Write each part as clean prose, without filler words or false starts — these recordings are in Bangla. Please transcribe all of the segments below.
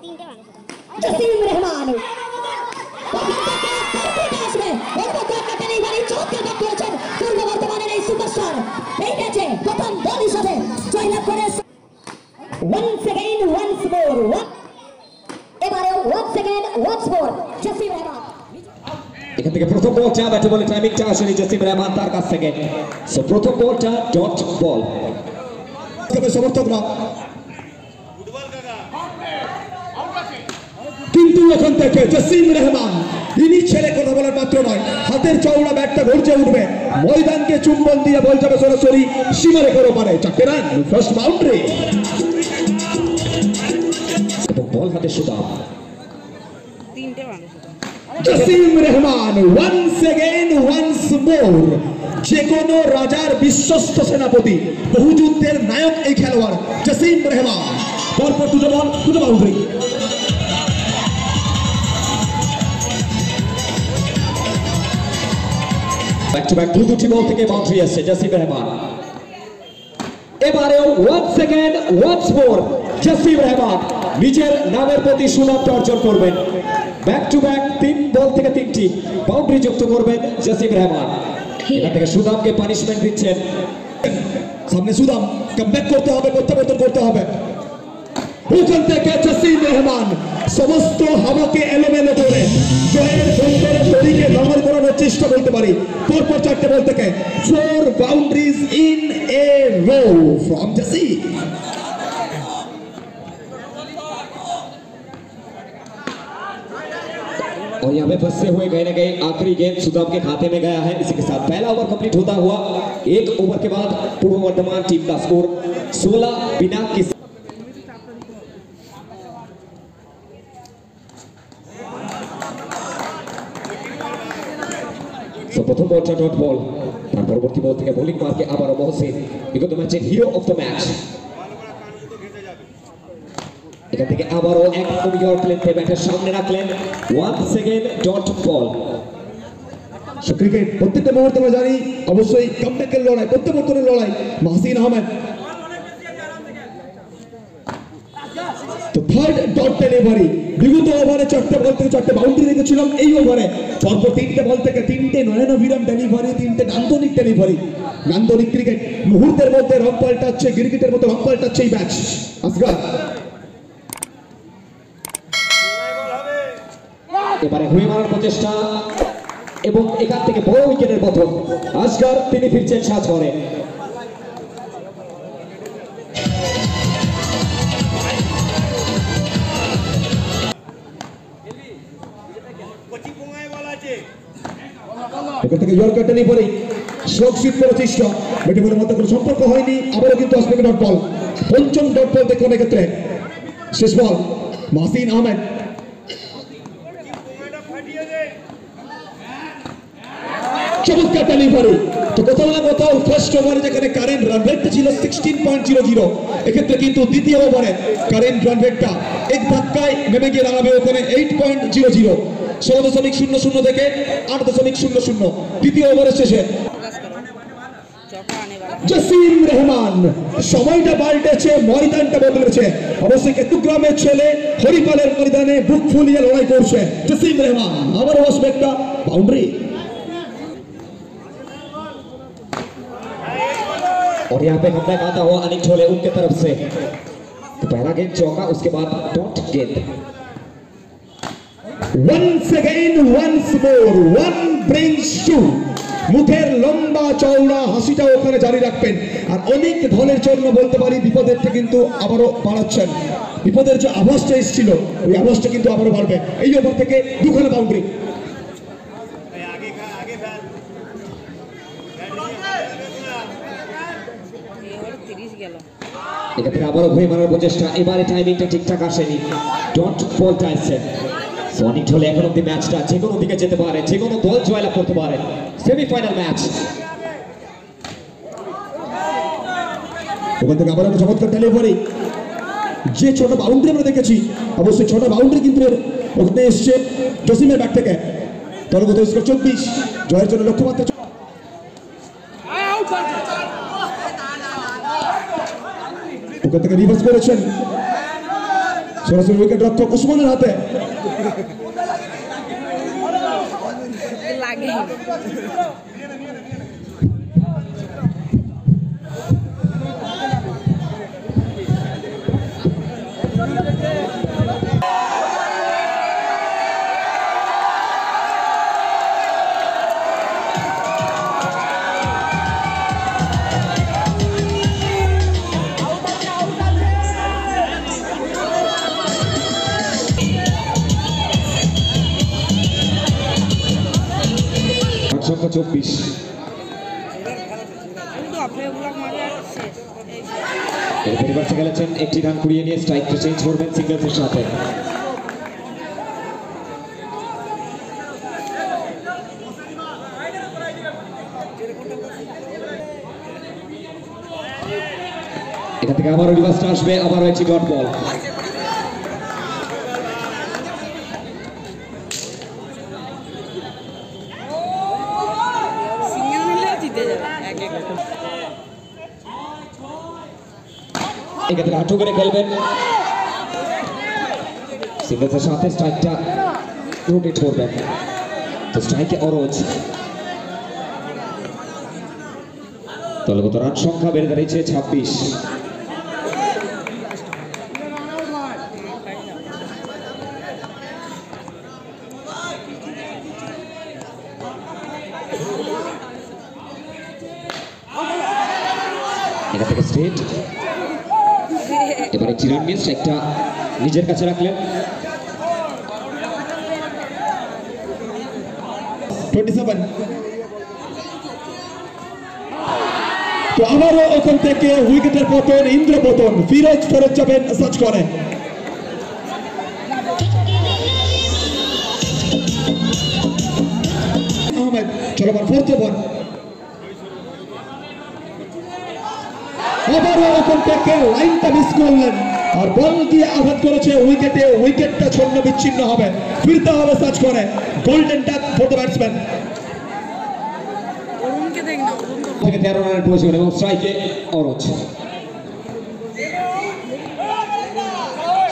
जसीम रहमान পূর্ব বর্তমানের এই সুপারস্টার এই ম্যাচে প্রথম দল হিসেবে জয়লাভ করে once again once more এবারে once again once more Jasim Rahman এখান থেকে প্রথম বলটা ব্যাটে বলে টাইমিংটা আসেনি জসিম রহমান তার কাছ থেকে সো প্রথম বলটা ডট বল তবে সমর্থকরা কিন্তু এখন থেকে জসিম রহমান ইনি ছেলে কথা বলার মাত্র নয় হাতের চওড়া ব্যাটটা গর্জে উঠবে ময়দানকে চুম্বন দিয়ে বল যাবে সরাসরি সীমারেখার ওপারে চারটে রান ফার্স্ট বাউন্ডারি এবং বল হাতে Sudam Jasim Rahman once again once more যে কোনো রাজার বিশ্বস্ত সেনাপতি বহু যুদ্ধের নায়ক এই খেলোয়াড় জসিম রহমান পরপর দুটো বল দুটো বাউন্ডারি ব্যাক টু ব্যাক দুটি বল থেকে বাউন্ডারি আসছে জসিম রহমান এবারেও once again once more Jasim Rahman নিজের নামের প্রতি সুনাম অর্জন করবেন ব্যাক টু ব্যাক তিন বল থেকে তিনটি বাউন্ডারি যুক্ত করবেন জসিম রহমান এখান থেকে সুদামকে পানিশমেন্ট দিচ্ছেন সামনে সুদাম কামব্যাক করতে হবে প্রত্যাবর্তন করতে হবে ওখান থেকে জসিম রহমান সমস্ত হাওয়াকে এলোমেলো করে জয়ের বন্ধের দড়িকে নমর করানোর চেষ্টা করতে পারি পরপর চারটে বল থেকে 4 boundaries in a row from Jasim और यहाँ पे फंसे हुए कहीं ना कहीं आखिरी गेंद सुदाम के खाते में गया है इसी के साथ पहला ओवर कंप्लीट होता हुआ एक ओवर के बाद पूर्व वर्धमान टीम का स्कोर 16 बिना किसी প্রথম বলটা ডট বল তার পরবর্তী বল থেকে বোলিং মারকে আবারও মহসিন বিগত ম্যাচের হিরো অফ দ্য ম্যাচ এখান থেকে আবারও এক ইয়র্ক লেন্থে ব্যাটের সামনে রাখলেন once again dot ball cricket প্রত্যেকটা মুহূর্তে আমরা জানি অবশ্যই কামব্যাকের লড়াই প্রত্যাবর্তনের লড়াই মাহসিন আহমেদ তো থার্ড ডট ডেলিভারি বিগত ওভারে চারটে বল থেকে চারটে বাউন্ডারি রেখেছিলাম এই ওভারে পরপর তিনটে বল থেকে তিনটে নয়নাভিরাম ডেলিভারি তিনটে নান্দনিক ডেলিভারি নান্দনিক ক্রিকেট মুহূর্তের মধ্যে রং পাল্টাচ্ছে ক্রিকেটের মতো রং পাল্টাচ্ছে এই ম্যাচ আসগার এবারে হুয়ে মারার প্রচেষ্টা এবং এখান থেকে বড় উইকেটের পতন আসগার তিনি ফিরছেন সাজঘরে এখান থেকে ইয়র্কার ডেলিভারি স্লোক সুইপ করার চেষ্টা ব্যাটে বলের মধ্যে কোনো সম্পর্ক হয়নি আবারও কিন্তু আসবে ডট বল পঞ্চম ডট বল দেখলাম এক্ষেত্রে শেষ বল মাহসিন আহমেদ চমৎকার ডেলিভারি তো কোথাও না কোথাও ফার্স্ট ওভারে যেখানে কারেন্ট রান রেটটা ছিল 16.00 এক্ষেত্রে কিন্তু দ্বিতীয় ওভারে কারেন্ট রান রেটটা এক ধাক্কায় নেমে গিয়ে দাঁড়াবে ওখানে 8.00 16.00 থেকে 8.00 দ্বিতীয় ওভারের শেষে জসিম রহমান সময়টা পাল্টেছে ময়দানটা বদলেছে অবশ্যই কেতুগ্রামের ছেলে হরিপালের ময়দানে বুক ফুলিয়ে লড়াই করছে জসিম রহমান আবারও আসবে একটা বাউন্ডারি और यहाँ पे कमबैक आता हुआ अनिक छोले उनके तरफ से तो पहला गेंद चौका उसके बाद डॉट गेंद once again once more one brings two মুখের লম্বা চওড়া হাসিটা ওখানে জারি রাখবেন আর অনেক দলের জন্য বলতে পারি বিপদের থেকে কিন্তু আবারও বাড়াচ্ছেন বিপদের যে আভাসটা এসেছিল ওই আভাসটা কিন্তু আবারও বাড়বে এই ওভার থেকে দুখানা বাউন্ডারি এক্ষেত্রে আবারও ঘুরে মারার প্রচেষ্টা এবারে টাইমিংটা ঠিকঠাক আসেনি ডট বলটা আসছে অনেক ঢলে এখন অব্দি ম্যাচটা যে কোনো দিকে যেতে পারে যে কোনো দল জয়লাভ করতে পারে সেমিফাইনাল ম্যাচ ওখান থেকে আবার একটা চমৎকার ডেলিভারি যে ছোট বাউন্ডারি আমরা দেখেছি অবশ্যই ছোট বাউন্ডারি কিন্তু ওখানে এসছে জসিমের ব্যাট থেকে দলগত স্কোর 24 জয়ের জন্য লক্ষ্যমাত্রা ওখান থেকে রিভার্স করেছেন সরাসরি উইকেট রক্ষক উসমানের হাতে। লাগে সংখ্যা 24। এবার খেলেছেন একটি রান কুড়িয়ে নিয়ে স্ট্রাইকটা চেঞ্জ করবেন সিঙ্গলসের সাথে। এখান থেকে আবারও রিভার্সটা আসবে, আবারও একটি ডট বল। এক্ষেত্রে হাঁটু করে খেলবেন, সিঙ্গলসের সাথে স্ট্রাইকটা রোটেট করবেন। তো স্ট্রাইকে অরোজ, দলগত রান সংখ্যা বেড়ে দাঁড়িয়েছে 26। এখান থেকে স্ট্রেট, এবারে চিরান মিস একটা নিজের কাছে রাখলেন। 27। তো আবারও ওখান থেকে উইকেটের পতন, ইন্দ্র পতন, ফিরোজ ফেরত যাবেন সার্চ করে। আহমেদ চলমান ফোর্থ ওভার, আবারও ওখান থেকে লাইনটা মিস করলেন আর বল দিয়ে আঘাত করেছে উইকেটে। উইকেটটা ছন্ন বিচ্ছিন্ন হবে, ফিরতে হবে সার্চ করে। Golden touch for the batsman. 13 রানের প্রয়োজন এবং স্ট্রাইকে অরোজ।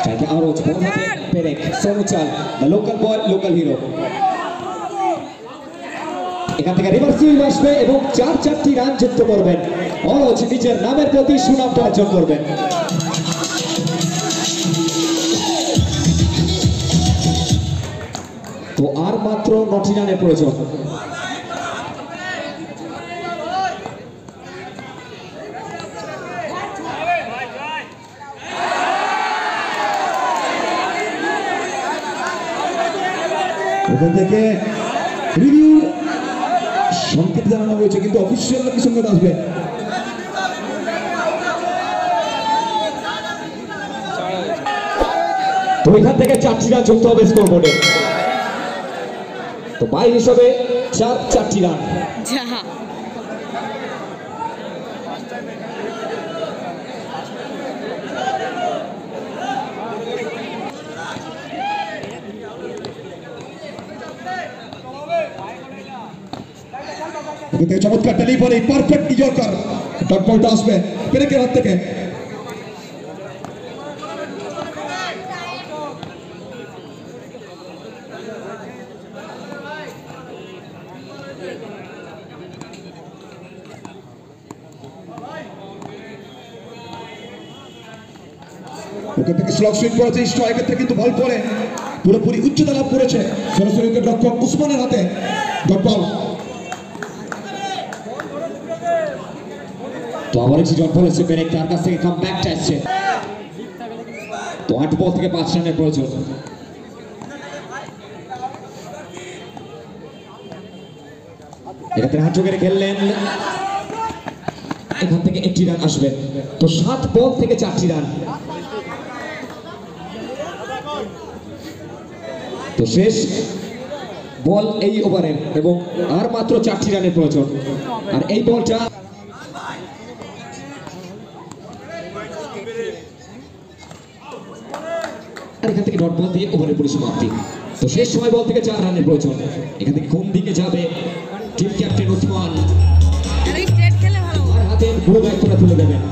স্ট্রাইকে অরোজ, বল হাতে পেরেক, সোনুচাল, the local boy, local hero. এখান থেকে রিভার্স সুইং আসবে এবং 4টি রান যুক্ত করবেন। অরোজ নিজের নামের প্রতি সুনামটা অর্জন করবেন। তো আর মাত্র 9টি রানের প্রয়োজন। ওখান থেকে রিভিউ সংকেত জানানো হয়েছে, কিন্তু অফিসিয়াল নাকি সংকেত আসবে। তো এখান থেকে 4টি রান যুক্ত হবে স্কোরবোর্ডে। তো বাই হিসাবে 4টি রান। চমৎকার টেলিফোনে পারফেক্ট ইয়র্কার, ডট বলটা আসবে পেরেকের হাত থেকে। ওখান থেকে স্লগ সুইং করেছে, স্ট্রাইকের থেকে কিন্তু বল পড়ে পুরোপুরি উচ্চতা লাভ করেছে। সরাসরি উইকেট রক্ষক উসমানের হাতে ডট বল। তো আবার একটি ডট বল এসে পেরেক, তার কাছ থেকে কামব্যাকটা আসছে। তো 8 বল থেকে 5 রানের প্রয়োজন। এক্ষেত্রে হাঁটু করে খেললেন, এখান থেকে 1টি রান আসবে। তো 7 বল থেকে 4টি রান। তো শেষ বল এই ওভারের এবং আর মাত্র 4টি রানের প্রয়োজন। আর এই বলটা আর এখান থেকে ডট বল দিয়ে ওভারের পরিসমাপ্তি। তো শেষ সময় বল থেকে 4 রানের প্রয়োজন। এখান থেকে কোন দিকে যাবে টিম ক্যাপ্টেন ওসমান, আর হাতে পুরো দায়িত্বটা তুলে দেবেন।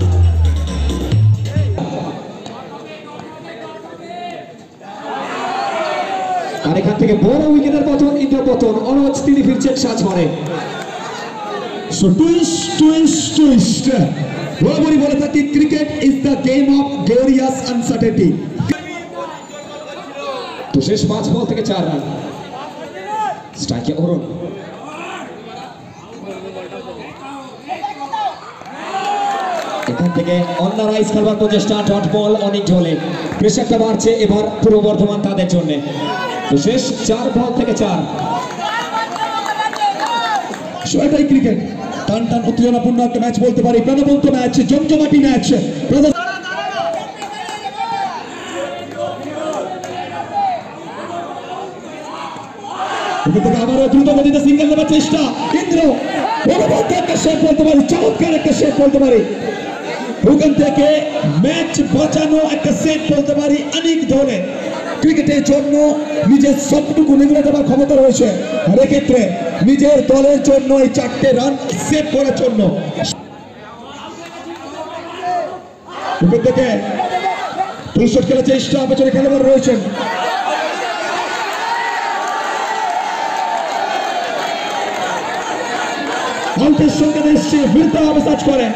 আর এখান থেকে বড় উইকেটের পতন, ইন্দ্রপতন, অনজ তিনি ফিরছেন সাজঘরে। So twist. বরাবরই বলে থাকি cricket is the game of glorious uncertainty. তো শেষ 5 বল থেকে 4 রান। স্ট্রাইকে অরুণ, এখান থেকে অন্যারাইজ খেলবার প্রচেষ্টা, ডট বল অনেক ঝোলে, প্রেশারটা বাড়ছে এবার পূর্ব বর্ধমান তাদের জন্য। তো শেষ 4 বল থেকে 4। এটাই ক্রিকেট, টান উত্তেজনাপূর্ণ একটা ম্যাচ বলতে পারি, প্রাণবন্ত ম্যাচ, জমজমাটি ম্যাচ। আবারও দ্রুত গতিতে সিঙ্গেল নেবার চেষ্টা, ইন্দ্র একটা শেপ বলতে পারি, চমৎকার একটা শেপ বলতে পারি, ওখান থেকে ম্যাচ বাঁচানো একটা সেট বলতে পারি। অনেক ধরনের ক্রিকেটের জন্য নিজের সবটুকু নিগড়ে দেওয়ার ক্ষমতা রয়েছে, আর এক্ষেত্রে নিজের দলের জন্য এই 4টে রান সেভ করার জন্য ওখান থেকে ফুল শট খেলার চেষ্টা, পেছনে খেলোয়াড় রয়েছেন। আউটের সঙ্গে এসছে, ফিরতে হবে সার্চ করে।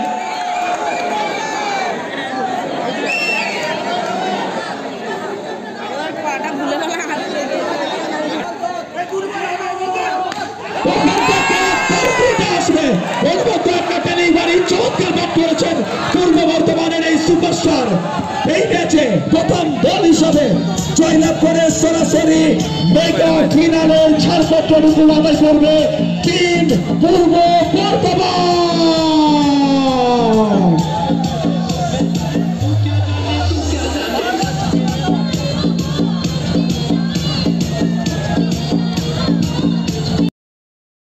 চমৎকার ব্যাট করেছেন পূর্ব বর্ধমানের এই সুপারস্টার। এই ম্যাচে প্রথম দল হিসাবে জয়লাভ করে সরাসরি মেগা ফিনালের ছাড়পত্র আদায় করবে টিম পূর্ব বর্ধমান।